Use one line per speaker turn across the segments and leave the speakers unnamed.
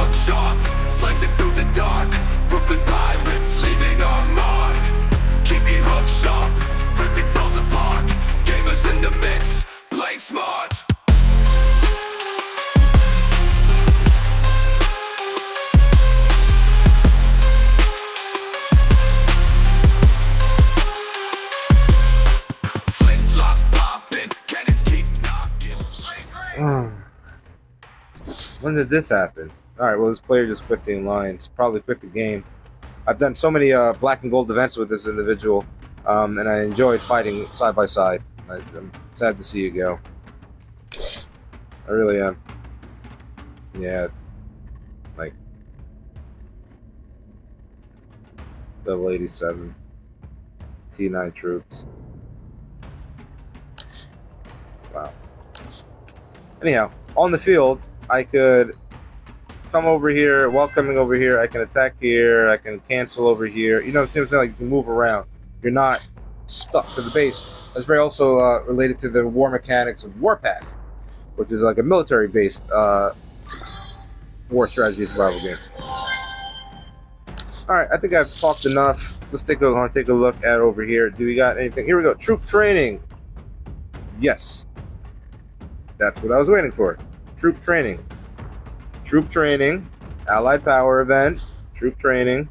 hook sharp, slicing through the dark. Brooklyn pirates leaving our mark. Keep it hook sharp, ripping foes apart. Gamers in the mix, playing smart. Flintlock popping, cannons keep knocking.
When did this happen? Alright, well, this player just quit the lines. Probably quit the game. I've done so many black and gold events with this individual, and I enjoyed fighting side by side. I'm sad to see you go. I really am. Yeah. Like. Double 87. T9 troops. Wow. Anyhow, on the field, I could come over here. While coming over here, I can attack here. I can cancel over here. You know what I'm saying? Like, you can move around. You're not stuck to the base. That's very also related to the war mechanics of Warpath, which is like a military-based war strategy survival game. All right, I think I've talked enough. Let's take a look at over here. Do we got anything? Here we go. Troop training. Yes, that's what I was waiting for. Troop training. Troop training. Allied power event. Troop training.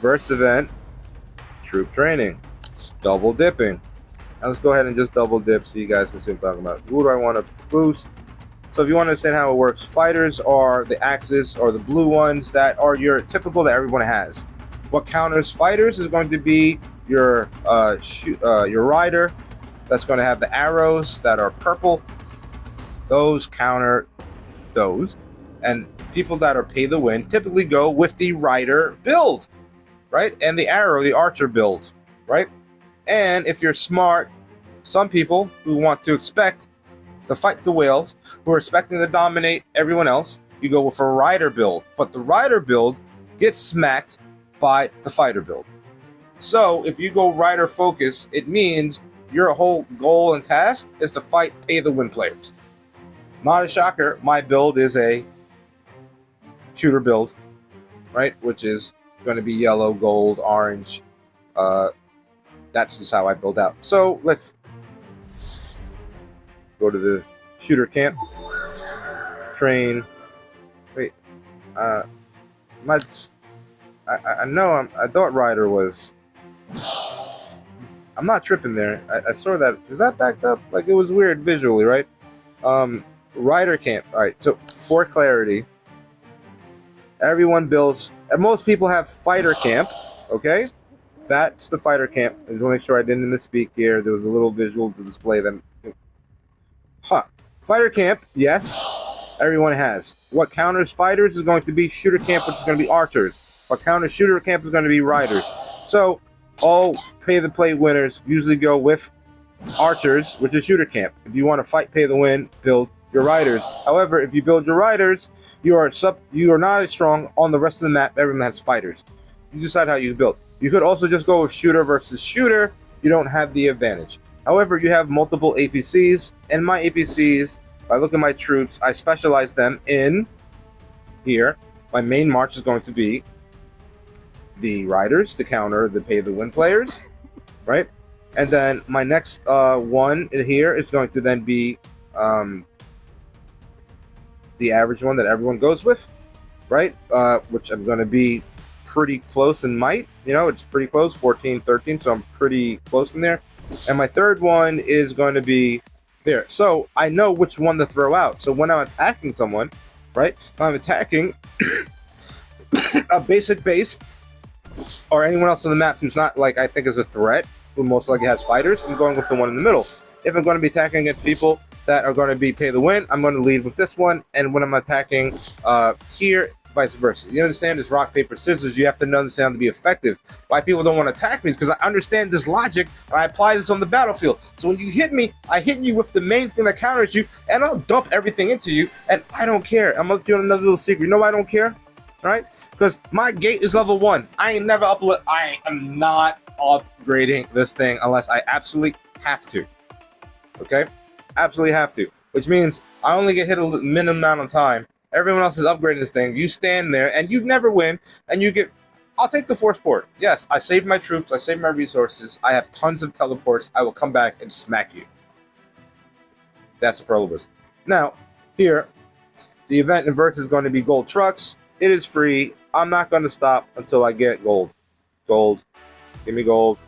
Burst event. Troop training. Double dipping. Now let's go ahead and just double dip so you guys can see what I'm talking about. Who do I want to boost? So if you want to understand how it works, fighters are the Axis or the blue ones that are your typical that everyone has. What counters fighters is going to be your rider. That's going to have the arrows that are purple. Those counter those. And people that are pay the win typically go with the rider build, right? And the arrow, the archer build, right? And if you're smart, some people who want to expect to fight the whales, who are expecting to dominate everyone else, you go with a rider build. But the rider build gets smacked by the fighter build. So if you go rider focus, it means your whole goal and task is to fight pay the win players. Not a shocker, my build is a shooter build, right? Which is going to be yellow, gold, orange. That's just how I build out. So let's go to the shooter camp. Train. Wait. I thought rider was. I'm not tripping there. I saw that. Is that backed up? Like, it was weird visually, right? Rider camp. All right. So for clarity, everyone builds. And most people have fighter camp. Okay. That's the fighter camp. I just want to make sure I didn't misspeak here. There was a little visual to display them. Fighter camp, yes, everyone has. What counters fighters is going to be shooter camp, which is going to be archers. What counters shooter camp is going to be riders. So all pay-the-play winners usually go with archers, which is shooter camp. If you want to fight pay the win, build your riders. However, if you build your riders, you are not as strong on the rest of the map. Everyone has fighters. You decide how you build. You could also just go with shooter versus shooter. You don't have the advantage. However, you have multiple APCs, and my APCs, if I look at my troops, I specialize them in here. My main march is going to be the riders to counter the pay the win players, right? And then my next one in here is going to then be the average one that everyone goes with, right? Which I'm going to be pretty close in might. You know, it's pretty close, 14, 13, so I'm pretty close in there. And my third one is going to be there. So I know which one to throw out. So when I'm attacking someone, right, if I'm attacking a basic base or anyone else on the map who's not, like, I think is a threat, who most likely has fighters, I'm going with the one in the middle. If I'm going to be attacking against people that are going to be pay the win, I'm going to lead with this one. And when I'm attacking here, vice versa. You understand this rock, paper, scissors? You have to understand to be effective. Why people don't want to attack me is because I understand this logic and I apply this on the battlefield. So when you hit me, I hit you with the main thing that counters you, and I'll dump everything into you, and I don't care. I'm going to do another little secret. You know why I don't care? Right? Because my gate is level 1. I ain't never I am not upgrading this thing unless I absolutely have to. Okay? Absolutely have to. Which means I only get hit a minimum amount of time Everyone else is upgrading this thing. You stand there and you never win, and you get. I'll take the force port. Yes, I saved my troops. I saved my resources. I have tons of teleports. I will come back and smack you. That's the Prolobus. Now, here, the event in Verse is going to be gold trucks. It is free. I'm not going to stop until I get gold. Gold. Give me gold.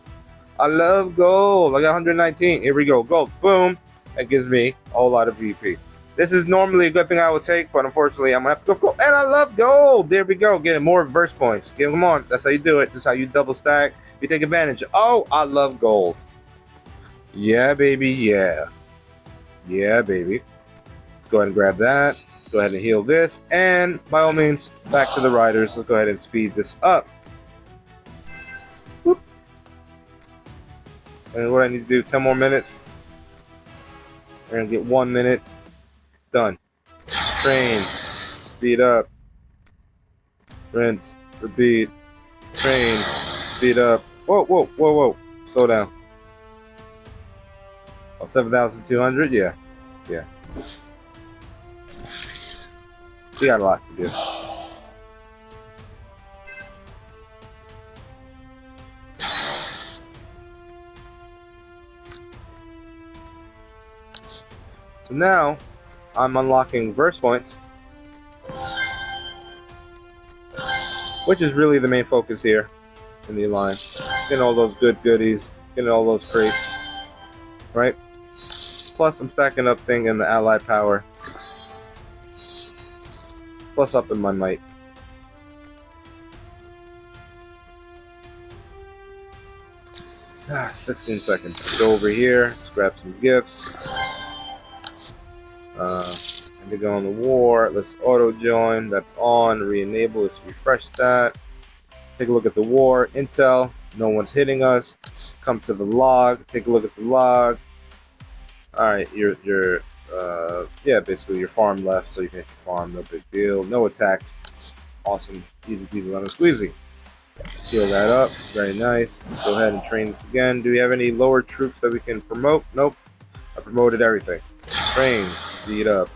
I love gold. I got 119. Here we go. Gold. Boom. That gives me a whole lot of VP. This is normally a good thing I would take, but unfortunately, I'm going to have to go for gold. And I love gold. There we go. Getting more verse points. Give them on. That's how you do it. That's how you double stack. You take advantage. Oh, I love gold. Yeah, baby. Yeah. Yeah, baby. Let's go ahead and grab that. Go ahead and heal this. And by all means, back to the riders. Let's go ahead and speed this up. Whoop. And what I need to do, 10 more minutes. We're going to get 1 minute. Done. Train. Speed up. Rinse. Repeat. Train. Speed up. Whoa, whoa, whoa, whoa. Slow down. Oh, 7,200? Yeah. Yeah. We got a lot to do. So now, I'm unlocking verse points, which is really the main focus here in the alliance. Getting all those good goodies, getting all those crates, right? Plus, I'm stacking up thing in the ally power. Plus, up in my might. Ah, 16 seconds. Go over here. Let's grab some gifts. And to go on the war. Let's auto join. That's on. Re-enable. Let's refresh that. Take a look at the war. Intel. No one's hitting us. Come to the log. Take a look at the log. Alright, yeah, basically your farm left, so you can hit your farm, no big deal. No attacks. Awesome. Easy peasy lemon squeezy. Heal that up. Very nice. Go ahead and train this again. Do we have any lower troops that we can promote? Nope. I promoted everything. Train. Speed up.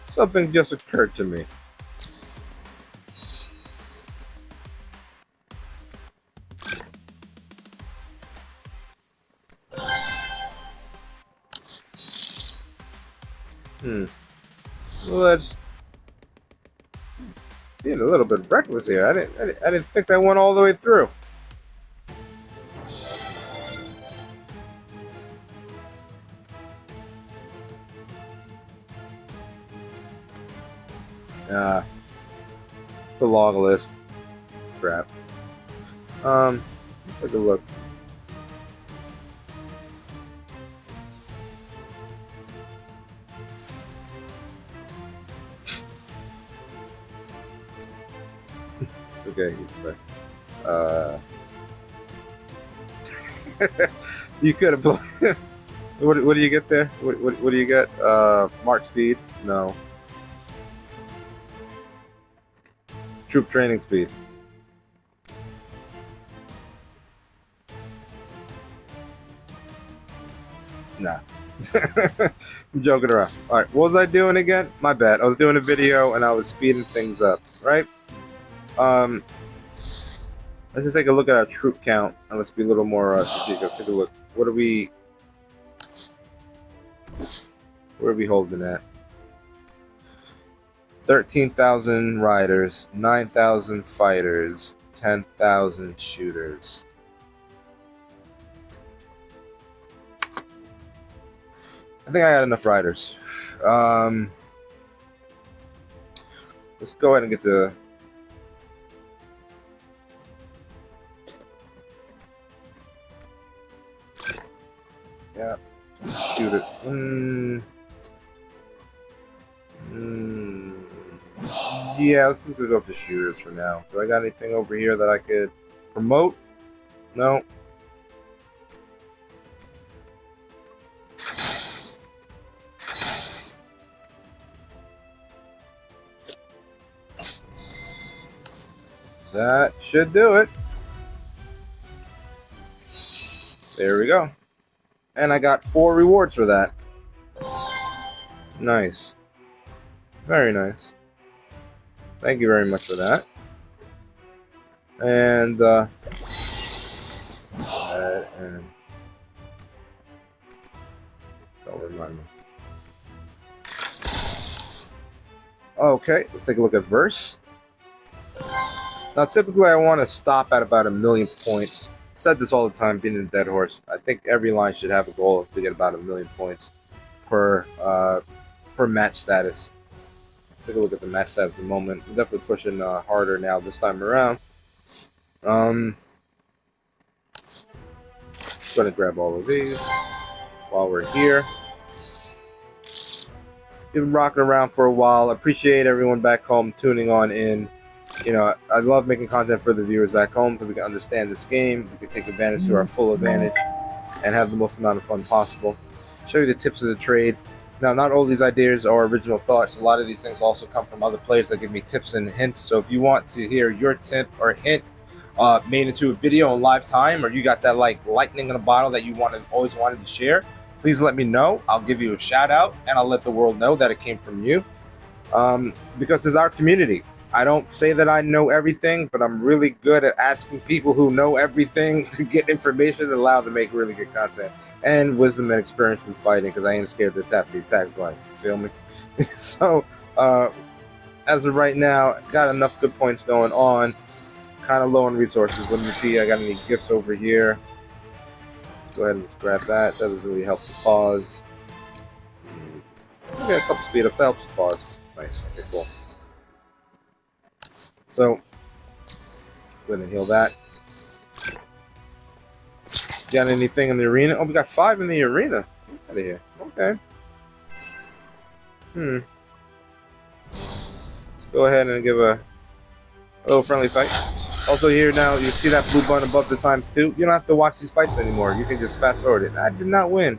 Something just occurred to me. Let's being a little bit reckless here. I didn't think that went all the way through. It's a long list. Crap. Take a look. Okay, you could have. What do you get there? What do you get? Mark speed? No. Troop training speed. Nah. I'm joking around. Alright, what was I doing again? My bad. I was doing a video and I was speeding things up, right? Let's just take a look at our troop count and let's be a little more strategic. Let's take a look. Where are we holding at? 13,000 riders, 9,000 fighters, 10,000 shooters. I think I got enough riders. Let's go ahead and get the. Yeah, shoot it. Yeah, let's just go for shooters for now. Do I got anything over here that I could promote? No. That should do it. There we go. And I got 4 rewards for that. Nice. Very nice. Thank you very much for that. And, don't remind me. Okay, let's take a look at verse. Now, typically, I want to stop at about 1,000,000 points. I've said this all the time, being a dead horse. I think every line should have a goal to get about 1,000,000 points per match status. Take a look at the match status at the moment. I'm definitely pushing harder now this time around. Going to grab all of these while we're here. Been rocking around for a while. Appreciate everyone back home tuning on in. You know, I love making content for the viewers back home so we can understand this game. We can take advantage to our full advantage and have the most amount of fun possible. Show you the tips of the trade. Now, not all these ideas are original thoughts. A lot of these things also come from other players that give me tips and hints. So if you want to hear your tip or hint made into a video in live time, or you got that like lightning in a bottle that you always wanted to share, please let me know. I'll give you a shout out and I'll let the world know that it came from you. Because it's our community. I don't say that I know everything, but I'm really good at asking people who know everything to get information that allow them to make really good content and wisdom and experience from fighting, because I ain't scared to tap the attack button. Feel me? So, as of right now, got enough good points going on. Kind of low on resources. Let me see. I got any gifts over here. Go ahead and grab that. That doesn't really help the cause. We got a couple speed ups. That helps the cause. Nice. Okay, cool. So, go ahead and heal that. Got anything in the arena? Oh, we got 5 in the arena. Get out of here. Okay. Let's go ahead and give a little friendly fight. Also here now, you see that blue button above the times 2? You don't have to watch these fights anymore. You can just fast forward it. I did not win.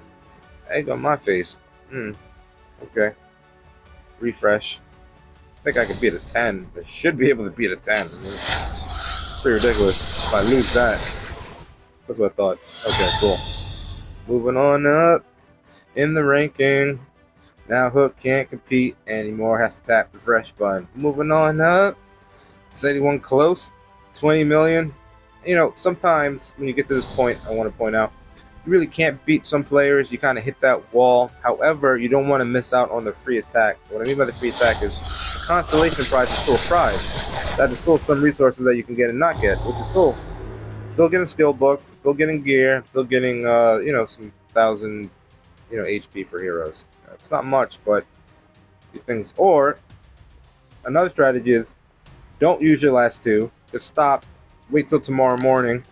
Egg on my face. Okay. Refresh. I think I could beat a 10. I should be able to beat a 10. Pretty ridiculous if I lose that. That's what I thought. Okay, cool. Moving on up in the ranking. Now Hook can't compete anymore. Has to tap the fresh button. Moving on up. Is anyone close? 20 million. You know, sometimes when you get to this point, I want to point out, you really can't beat some players. You kind of hit that wall. However, you don't want to miss out on the free attack. What I mean by the free attack is the constellation prize is still a prize. That is still some resources that you can get and not get, which is cool. Still getting skill books, still getting gear, still getting, you know, some 1,000, you know, HP for heroes. It's not much, but these things. Or another strategy is don't use your last 2. Just stop. Wait till tomorrow morning.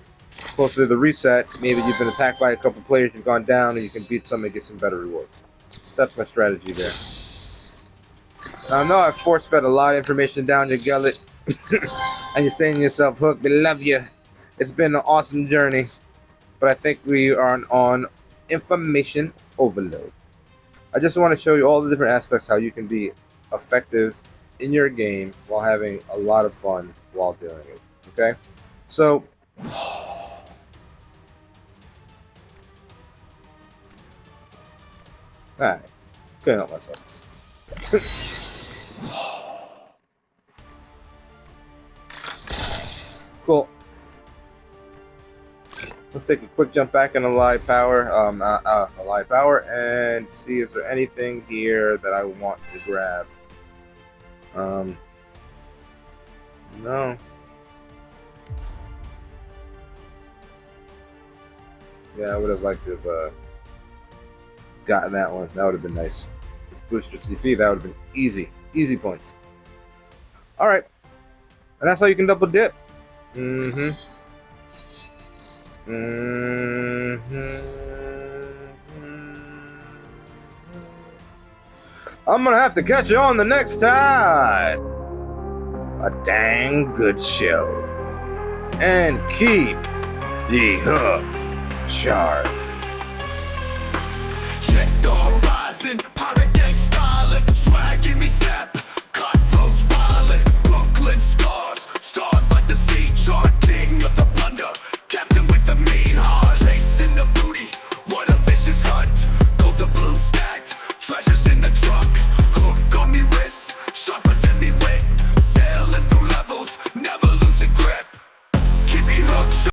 Closer to the reset, maybe you've been attacked by a couple players, you've gone down, and you can beat some and get some better rewards. That's my strategy there. Now, I know I've force-fed a lot of information down your gullet, and you're saying to yourself, Hook, we love you. It's been an awesome journey, but I think we are on information overload. I just want to show you all the different aspects how you can be effective in your game while having a lot of fun while doing it. Okay? So, alright, couldn't help myself. Cool. Let's take a quick jump back in Alive Power, and see is there anything here that I want to grab. No. Yeah, I would have liked to have gotten that one. That would have been nice. This booster CP, that would have been easy. Easy points. Alright. And that's how you can double dip. I'm gonna have to catch you on the next time. A dang good show. And keep the hook sharp.
Check the horizon, pirate gang styling, swag give me sap, cutthroats wildin', Brooklyn scar.